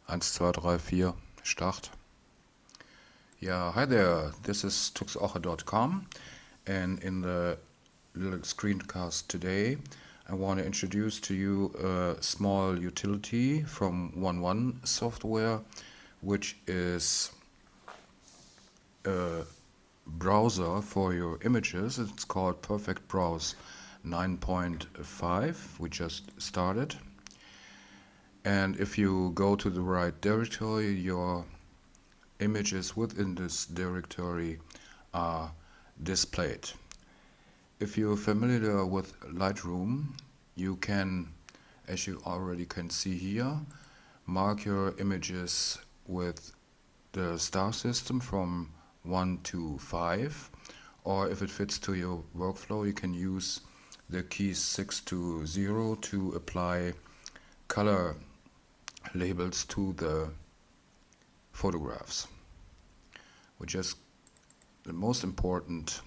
1, 2, 3, 4, Start. Yeah, hi there, this is tuxoche.com, and in the little screencast today I want to introduce to you a small utility from 1.1 software, which is a browser for your images. It's called Perfect Browse 9.5. We just started. And if you go to the right directory, your images within this directory are displayed. If you're familiar with Lightroom, you can, as you already can see here, mark your images with the star system from 1 to 5, or if it fits to your workflow, you can use the keys 6 to 0 to apply color labels to the photographs, which is the most important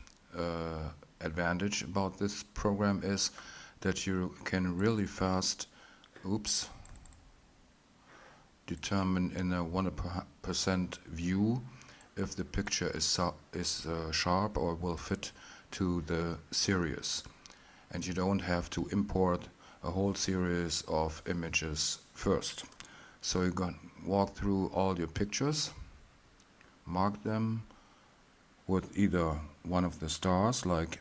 advantage about this program is that you can really fast determine in a 100% view if the picture is sharp or will fit to the series, and you don't have to import a whole series of images first. So you're going to walk through all your pictures, mark them with either one of the stars, like,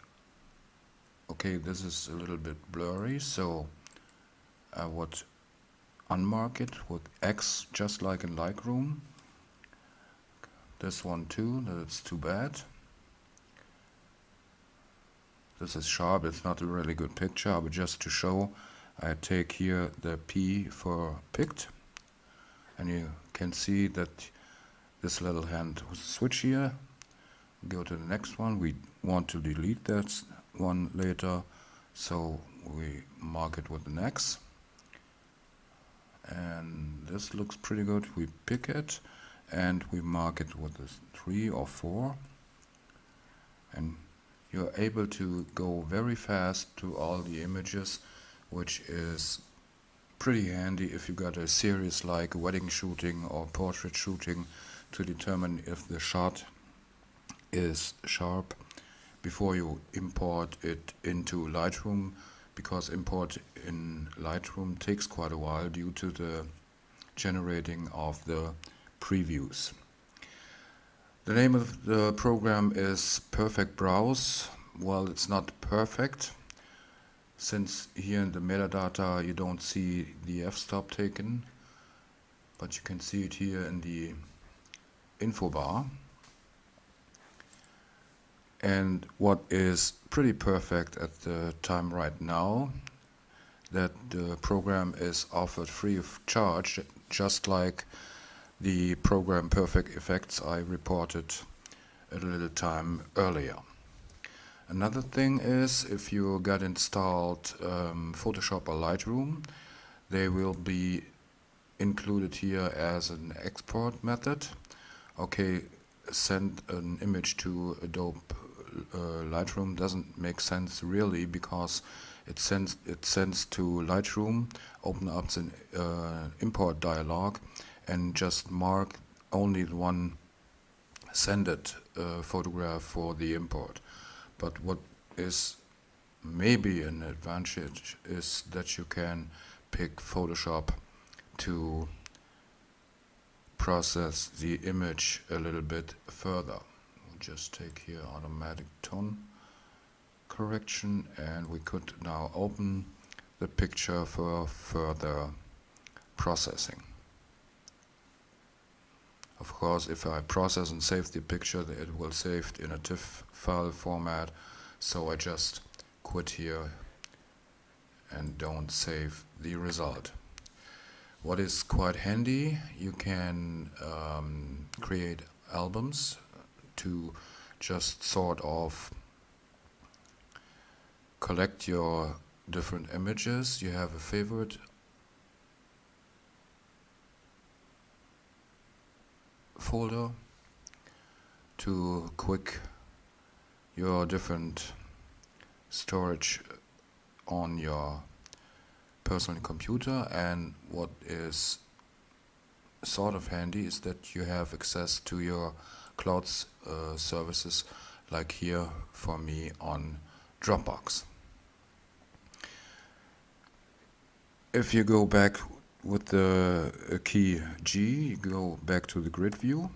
okay, this is a little bit blurry, so I would unmark it with X, just like in Lightroom. This one too, that's too bad. This is sharp, it's not a really good picture, but just to show, I take here the P for picked, and you can see that this little hand was switch here. Go to the next one. We want to delete that one later, so we mark it with an X. And this looks pretty good. We pick it and we mark it with a 3 or 4. And you're able to go very fast to all the images, which is pretty handy if you got a series like wedding shooting or portrait shooting to determine if the shot is sharp before you import it into Lightroom, because import in Lightroom takes quite a while due to the generating of the previews. The name of the program is Perfect Browse. Well, it's not perfect, since here in the metadata you don't see the f-stop taken, but you can see it here in the info bar. And what is pretty perfect at the time right now, that the program is offered free of charge, just like the program Perfect Effects I reported a little time earlier. Another thing is, if you got installed Photoshop or Lightroom, they will be included here as an export method. Okay, send an image to Adobe Lightroom doesn't make sense really, because it sends to Lightroom, open up an import dialog, and just mark only the one sended photograph for the import. But what is maybe an advantage is that you can pick Photoshop to process the image a little bit further. We'll just take here automatic tone correction, and we could now open the picture for further processing. Of course, if I process and save the picture, it will save in a TIFF file format, so I just quit here and don't save the result. What is quite handy, you can create albums to just sort of collect your different images. You have a favorite folder to quick your different storage on your personal computer. And what is sort of handy is that you have access to your cloud services, like here for me on Dropbox. If you go back with the key G, you go back to the grid view,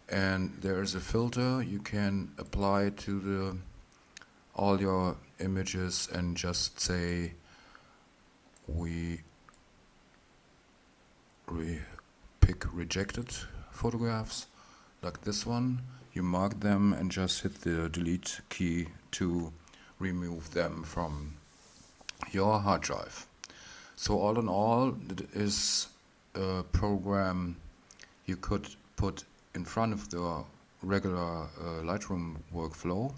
and there is a filter you can apply to all your images, and just say we pick rejected photographs, like this one. You mark them and just hit the delete key to remove them from your hard drive. So all in all, it is a program you could put in front of the regular Lightroom workflow,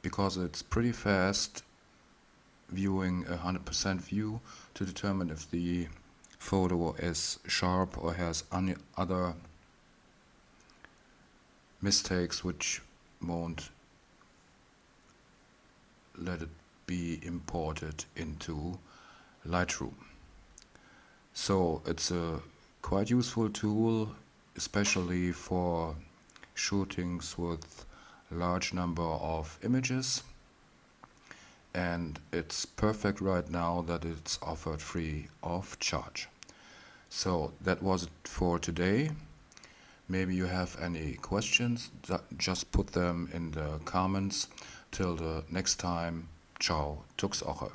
because it's pretty fast viewing 100% view to determine if the photo is sharp or has any other mistakes which won't let it be imported into Lightroom. So it's a quite useful tool, especially for shootings with a large number of images, and it's perfect right now that it's offered free of charge. So that was it for today. Maybe you have any questions, just put them in the comments. Till the next time, ciao, Tux Oche.